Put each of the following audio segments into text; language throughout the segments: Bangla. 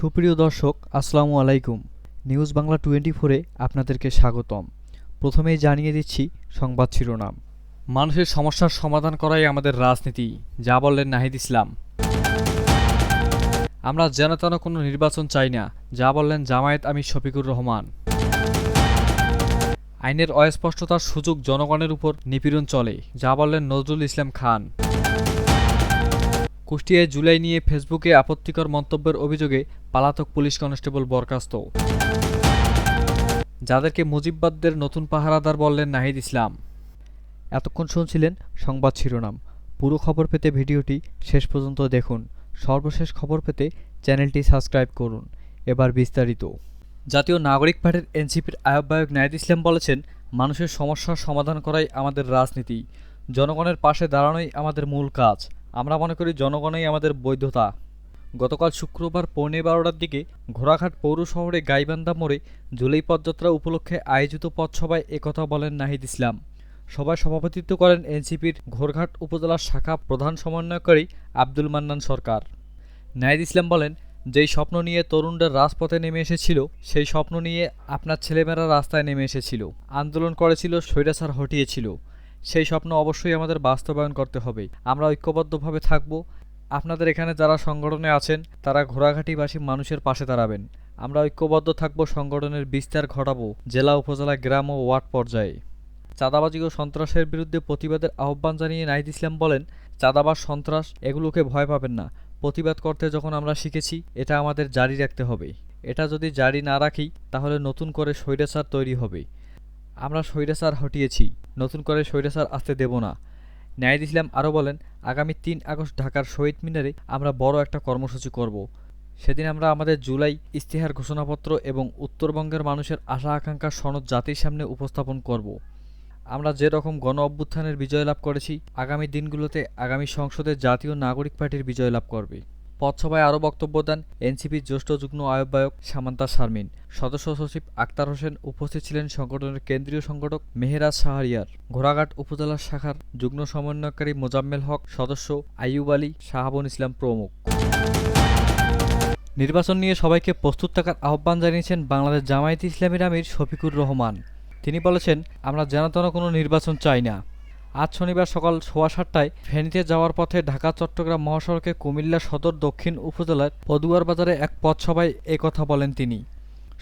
সুপ্রিয় দর্শক, আসসালামু আলাইকুম। নিউজ বাংলা 24-এ আপনাদেরকে স্বাগতম। প্রথমেই জানিয়ে দিচ্ছি সংবাদ শিরোনাম। মানুষের সমস্যার সমাধান করাই আমাদের রাজনীতি, যা বললেন নাহিদ ইসলাম। আমরা যেন কোনো নির্বাচন চাই না, যা বললেন জামায়াত আমির শফিকুর রহমান। আইনের অস্পষ্টতার সুযোগ জনগণের উপর নিপীড়ন চলে, যা বললেন নজরুল ইসলাম খান। কুষ্টিয়ায় জুলাই নিয়ে ফেসবুকে আপত্তিকর মন্তব্যের অভিযোগে পলাতক পুলিশ কনস্টেবল বরখাস্ত। যাদেরকে মুজিববাদদের নতুন পাহারাদার বললেন নাহিদ ইসলাম। এতক্ষণ শুনছিলেন সংবাদ শিরোনাম। পুরো খবর পেতে ভিডিওটি শেষ পর্যন্ত দেখুন। সর্বশেষ খবর পেতে চ্যানেলটি সাবস্ক্রাইব করুন। এবার বিস্তারিত। জাতীয় নাগরিক পার্টির এনসিপির আহ্বায়ক নাহিদ ইসলাম বলেছেন, মানুষের সমস্যার সমাধান করাই আমাদের রাজনীতি, জনগণের পাশে দাঁড়ানোই আমাদের মূল কাজ। আমরা মনে করি জনগণই আমাদের বৈধতা। গতকাল শুক্রবার পৌনে 12টার দিকে ঘোড়াঘাট পৌর শহরে গাইবান্ধা মোড়ে জুলাই পদযাত্রা উপলক্ষে আয়োজিত পথসভায় একথা বলেন নাহিদ ইসলাম। সভায় সভাপতিত্ব করেন এনসিপির ঘোড়ঘাট উপজেলা শাখা প্রধান সমন্বয়কারী আব্দুল মান্নান সরকার। নাহিদ ইসলাম বলেন, যেই স্বপ্ন নিয়ে তরুণরা রাজপথে নেমে এসেছিল, সেই স্বপ্ন নিয়ে আপনার ছেলেমেয়েরা রাস্তায় নেমে এসেছিল, আন্দোলন করেছিল, স্বৈরাচার হটিয়েছিল। সেই স্বপ্ন অবশ্যই আমাদের বাস্তবায়ন করতে হবে। আমরা ঐক্যবদ্ধভাবে থাকব। আপনাদের এখানে যারা সংগঠনে আছেন, তারা ঘোড়াঘাটিবাসী মানুষের পাশে দাঁড়াবেন। আমরা ঐক্যবদ্ধ থাকব, সংগঠনের বিস্তার ঘটাবো জেলা, উপজেলা, গ্রাম ও ওয়ার্ড পর্যায়ে। চাঁদাবাজি ও সন্ত্রাসের বিরুদ্ধে প্রতিবাদের আহ্বান জানিয়ে নাহিদ ইসলাম বলেন, চাঁদাবাজ, সন্ত্রাস এগুলোকে ভয় পাবেন না। প্রতিবাদ করতে যখন আমরা শিখেছি, এটা আমাদের জারি রাখতে হবে। এটা যদি জারি না রাখি, তাহলে নতুন করে স্বৈরাচার তৈরি হবে। আমরা স্বৈরাচার হটিয়েছি, নতুন করে স্বৈরাচার আসতে দেব না। নাহিদ ইসলাম আরও বলেন, আগামী 3 আগস্ট ঢাকার শহীদ মিনারে আমরা বড় একটা কর্মসূচি করব। সেদিন আমরা আমাদের জুলাই ইস্তেহার ঘোষণাপত্র এবং উত্তরবঙ্গের মানুষের আশা আকাঙ্ক্ষার সনদ জাতির সামনে উপস্থাপন করব। আমরা যে রকম গণ অভ্যুত্থানের বিজয় লাভ করেছি, আগামী দিনগুলোতে আগামী সংসদে জাতীয় নাগরিক পার্টির বিজয় লাভ করবে। পথসভায় আরও বক্তব্য দেন এনসিপির জ্যেষ্ঠ যুগ্ম আহ্বায়ক সামান্তা শারমিন, সদস্য সচিব আক্তার হোসেন, উপস্থিত ছিলেন সংগঠনের কেন্দ্রীয় সংগঠক মেহেরাজ শাহরিয়ার, ঘোড়াঘাট উপজেলা শাখার যুগ্ম সমন্বয়কারী মোজাম্মেল হক, সদস্য আইয়ুব আলী, শাহাবুল ইসলাম প্রমুখ। নির্বাচন নিয়ে সবাইকে প্রস্তুত থাকার আহ্বান জানিয়েছেন বাংলাদেশ জামায়াত ইসলামীর আমির শফিকুর রহমান। তিনি বলেছেন, আমরা যেন কোনো নির্বাচন চাই না। আজ শনিবার সকাল 7:15টায় ফেনীতে যাওয়ার পথে ঢাকা চট্টগ্রাম মহাসড়কে কুমিল্লা সদর দক্ষিণ উপজেলার পদুয়ার বাজারে এক পথসভায় কথা বলেন তিনি।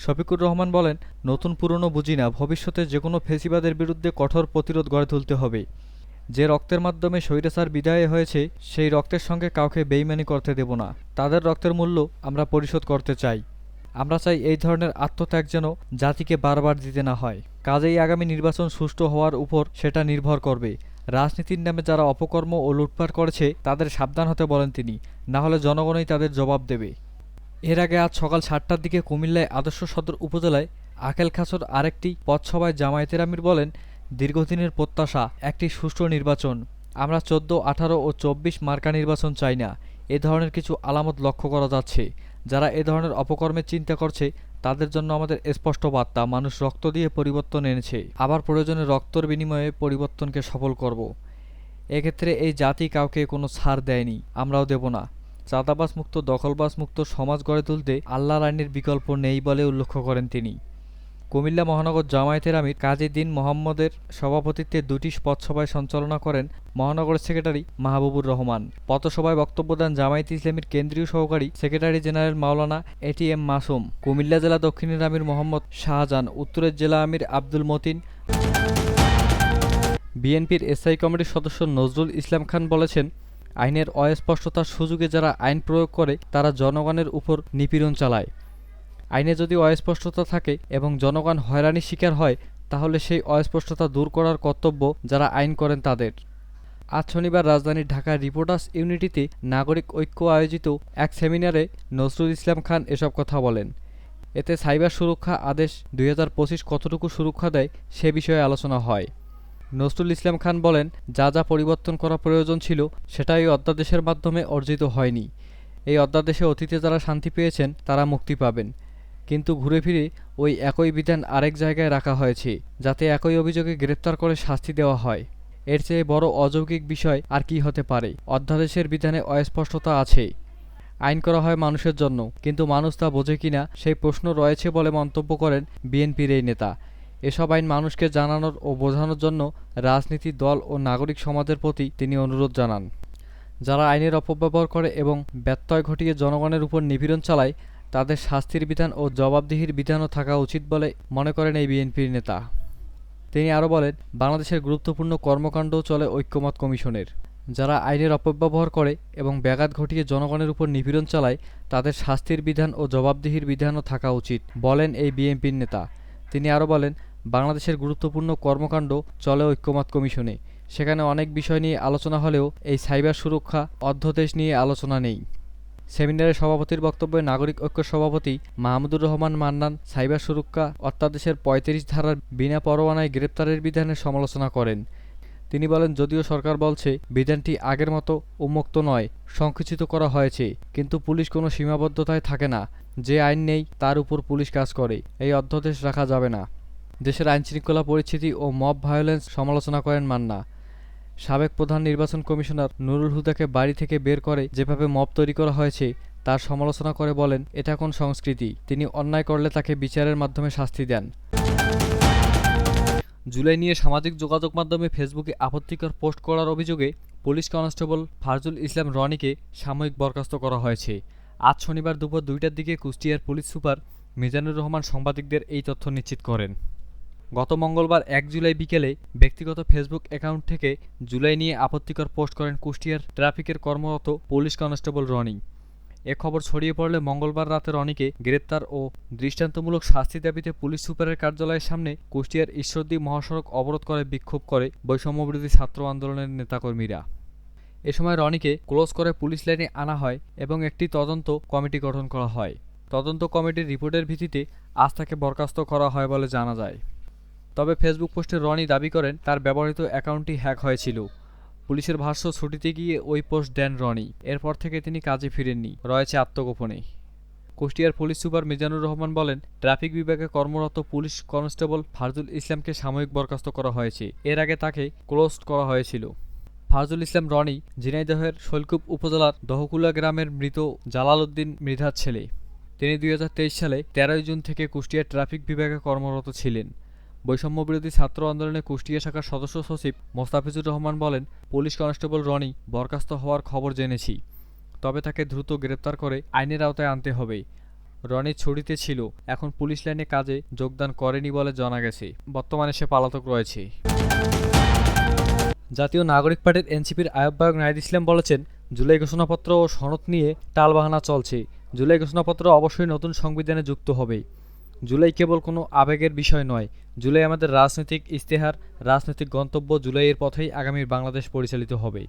শফিকুর রহমান বলেন, নতুন পুরনো বুঝি না, ভবিষ্যতে যে কোনো ফেসিবাদের বিরুদ্ধে কঠোর প্রতিরোধ গড়ে তুলতে হবে। যে রক্তের মাধ্যমে স্বৈরাচার বিদায় হয়েছে, সেই রক্তের সঙ্গে কাউকে বেইমানি করতে দেব না। তাদের রক্তের মূল্য আমরা পরিশোধ করতে চাই। আমরা চাই এই ধরনের আত্মত্যাগ যেন জাতিকে বারবার দিতে না হয়। কাজেই আগামী নির্বাচন সুষ্ঠু হওয়ার উপর সেটা নির্ভর করবে। রাজনীতির নামে যারা অপকর্ম ও লুটপাট করেছে, তাদের সাবধান হতে বলেন তিনি, না হলে জনগণই তাদের জবাব দেবে। এর আগে আজ সকাল 7টার দিকে কুমিল্লায় আদর্শ সদর উপজেলায় আকেল খাসর আরেকটি পথসভায় জামায়াতের আমির বলেন, দীর্ঘদিনের প্রত্যাশা একটি সুষ্ঠু নির্বাচন। আমরা 14, 18 ও 24 মার্কা নির্বাচন চাই না। এ ধরনের কিছু আলামত লক্ষ্য করা যাচ্ছে। যারা এ ধরনের অপকর্মের চিন্তা করছে, তাদের জন্য আমাদের স্পষ্ট বার্তা, মানুষ রক্ত দিয়ে পরিবর্তন এনেছে, আবার প্রয়োজনে রক্তের বিনিময়ে পরিবর্তনকে সফল করব। এক্ষেত্রে এই জাতি কাউকে কোনো ছাড় দেয়নি, আমরাও দেব না। চাঁদাবাজ মুক্ত, দখলবাজ মুক্ত সমাজ গড়ে তুলতে আল্লাহর আইনের বিকল্প নেই বলে উল্লেখ করেন তিনি। কুমিল্লা মহানগর জামায়াতের আমির কাজী দ্বীন মোহাম্মদের সভাপতিত্বে দুটি পথসভায় সঞ্চালনা করেন মহানগর সেক্রেটারি মাহবুবুর রহমান। পথসভায় বক্তব্য দেন জামায়াত ইসলামীর কেন্দ্রীয় সহকারী সেক্রেটারি জেনারেল মাওলানা এটিএম মাসুম, কুমিল্লা জেলা দক্ষিণের আমির মোহাম্মদ শাহজাহান, উত্তরের জেলা আমির আব্দুল মতিন। বিএনপির এসআই কমিটির সদস্য নজরুল ইসলাম খান বলেছেন, আইনের অস্পষ্টতার সুযোগে যারা আইন প্রয়োগ করে, তারা জনগণের উপর নিপীড়ন চালায়। আইনে যদি অস্পষ্টতা থাকে এবং জনগণ হয়রানির শিকার হয়, তাহলে সেই অস্পষ্টতা দূর করার কর্তব্য যারা আইন করেন তাদের। আজ শনিবার রাজধানীর ঢাকার রিপোর্টার্স ইউনিটিতে নাগরিক ঐক্য আয়োজিত এক সেমিনারে নজরুল ইসলাম খান এসব কথা বলেন। এতে সাইবার সুরক্ষা আদেশ 2025 কতটুকু সুরক্ষা দেয়, সে বিষয়ে আলোচনা হয়। নজরুল ইসলাম খান বলেন, যা যা পরিবর্তন করা প্রয়োজন ছিল, সেটা এই অধ্যাদেশের মাধ্যমে অর্জিত হয়নি। এই অধ্যাদেশে অতীতে যারা শান্তি পেয়েছেন, তারা মুক্তি পাবেন, কিন্তু ঘুরে ফিরে ওই একই বিধান আরেক জায়গায় রাখা হয়েছে, যাতে একই অভিযোগে গ্রেপ্তার করে শাস্তি দেওয়া হয়। এর চেয়ে বড় অযৌক্তিক বিষয় আর কি হতে পারে? অধ্যাদেশের বিধানে অস্পষ্টতা আছে। আইন করা হয় মানুষের জন্য, কিন্তু মানুষ তা বোঝে কিনা সেই প্রশ্ন রয়েছে বলে মন্তব্য করেন বিএনপির এই নেতা। এসব আইন মানুষকে জানানোর ও বোঝানোর জন্য রাজনীতি দল ও নাগরিক সমাজের প্রতি তিনি অনুরোধ জানান। যারা আইনের অপব্যবহার করে এবং ব্যত্যয় ঘটিয়ে জনগণের উপর নিপীড়ন চালায় তাদের শাস্তির বিধান ও জবাবদিহির বিধানও থাকা উচিত বলে মনে করেন এই বিএনপির নেতা। তিনি আরও বলেন, বাংলাদেশের গুরুত্বপূর্ণ কর্মকাণ্ডও চলে ঐক্যমত্য কমিশনের। যারা আইনের অপব্যবহার করে এবং ব্যাঘাত ঘটিয়ে জনগণের উপর নিপীড়ন চালায় তাদের শাস্তির বিধান ও জবাবদিহির বিধানও থাকা উচিত বলেন এই বিএনপির নেতা। তিনি আরও বলেন, বাংলাদেশের গুরুত্বপূর্ণ কর্মকাণ্ড চলে ঐক্যমত্য কমিশনে। সেখানে অনেক বিষয় নিয়ে আলোচনা হলেও এই সাইবার সুরক্ষা অধ্যাদেশ নিয়ে আলোচনা নেই। সেমিনারে সভাপতির বক্তব্যে নাগরিক ঐক্য সভাপতি মাহমুদুর রহমান মান্নান সাইবার সুরক্ষা অধ্যাদেশের ৩৫ ধারার বিনা পরোয়ানায় গ্রেপ্তারের বিধানের সমালোচনা করেন। তিনি বলেন, যদিও সরকার বলছে বিধানটি আগের মতো উন্মুক্ত নয়, সংকুচিত করা হয়েছে, কিন্তু পুলিশ কোনো সীমাবদ্ধতায় থাকে না। যে আইন নেই তার উপর পুলিশ কাজ করে, এই অধ্যাদেশ রাখা যাবে না। দেশের আইনশৃঙ্খলা পরিস্থিতি ও মব ভায়োলেন্স সমালোচনা করেন মান্না। সাবেক প্রধান নির্বাচন কমিশনার নুরুল হুদাকে বাড়ি থেকে বের করে যেভাবে মব তৈরি করা হয়েছে তার সমালোচনা করে বলেন, এটা কোন সংস্কৃতি? তিনি অন্যায় করলে তাকে বিচারের মাধ্যমে শাস্তি দেন। জুলাই নিয়ে সামাজিক যোগাযোগ মাধ্যমে ফেসবুকে আপত্তিকর পোস্ট করার অভিযোগে পুলিশ কনস্টেবল ফারজুল ইসলাম রনিকে সাময়িক বরখাস্ত করা হয়েছে। আজ শনিবার দুপুর ২টার দিকে কুষ্টিয়ার পুলিশ সুপার মিজানুর রহমান সাংবাদিকদের এই তথ্য নিশ্চিত করেন। গত মঙ্গলবার ১ জুলাই বিকেলে ব্যক্তিগত ফেসবুক অ্যাকাউন্ট থেকে জুলাই নিয়ে আপত্তিকর পোস্ট করেন কুষ্টিয়ার ট্রাফিকের কর্মরত পুলিশ কনস্টেবল রনি। এ খবর ছড়িয়ে পড়লে মঙ্গলবার রাতে রনিকে গ্রেপ্তার ও দৃষ্টান্তমূলক শাস্তি দাবিতে পুলিশ সুপারের কার্যালয়ের সামনে কুষ্টিয়ার ঈশ্বরদী মহাসড়ক অবরোধ করে বিক্ষোভ করে বৈষম্যবিরোধী ছাত্র আন্দোলনের নেতাকর্মীরা। এ সময় রনিকে ক্লোজ করে পুলিশ লাইনে আনা হয় এবং একটি তদন্ত কমিটি গঠন করা হয়। তদন্ত কমিটির রিপোর্টের ভিত্তিতে আজ তাকে বরখাস্ত করা হয় বলে জানা যায়। তবে ফেসবুক পোস্টে রনি দাবি করেন তার ব্যবহৃত অ্যাকাউন্টটি হ্যাক হয়েছিল। পুলিশের ভাষ্য, ছুটিতে গিয়ে ওই পোস্ট দেন রনি। এরপর থেকে তিনি কাজে ফিরেননি, রয়েছে আত্মগোপনে। কুষ্টিয়ার পুলিশ সুপার মিজানুর রহমান বলেন, ট্রাফিক বিভাগে কর্মরত পুলিশ কনস্টেবল ফারজুল ইসলামকে সাময়িক বরখাস্ত করা হয়েছে। এর আগে তাকে ক্লোজ করা হয়েছিল। ফারজুল ইসলাম রনি ঝিনাইদহের শৈলকুপ উপজেলার দহকুলা গ্রামের মৃত জালাল উদ্দিন মৃধার ছেলে। তিনি ২০২৩ সালে ১৩ জুন থেকে কুষ্টিয়ার ট্রাফিক বিভাগে কর্মরত ছিলেন। বৈষম্যবিরোধী ছাত্র আন্দোলনে কুষ্টিয়া শাখার সদস্য সচিব মোস্তাফিজুর রহমান বলেন, পুলিশ কনস্টেবল রনি বরখাস্ত হওয়ার খবর জেনেছি, তবে তাকে দ্রুত গ্রেপ্তার করে আইনের আওতায় আনতে হবে। রনি ছুটিতে ছিল, এখন পুলিশ লাইনে কাজে যোগদান করেনি বলে জানা গেছে। বর্তমানে সে পলাতক রয়েছে। জাতীয় নাগরিক পার্টির এনসিপির আহ্বায়ক নাহিদ ইসলাম বলেছেন, জুলাই ঘোষণাপত্র ও সনদ নিয়ে টালবাহানা চলছে। জুলাই ঘোষণাপত্র অবশ্যই নতুন সংবিধানে যুক্ত হবে। জুলাই কেবল কোনো আবেগের বিষয় নয়, জুলাই আমাদের রাজনৈতিক ইশতেহার, রাজনৈতিক গন্তব্য। জুলাইয়ের পথেই আগামীর বাংলাদেশ পরিচালিত হবে।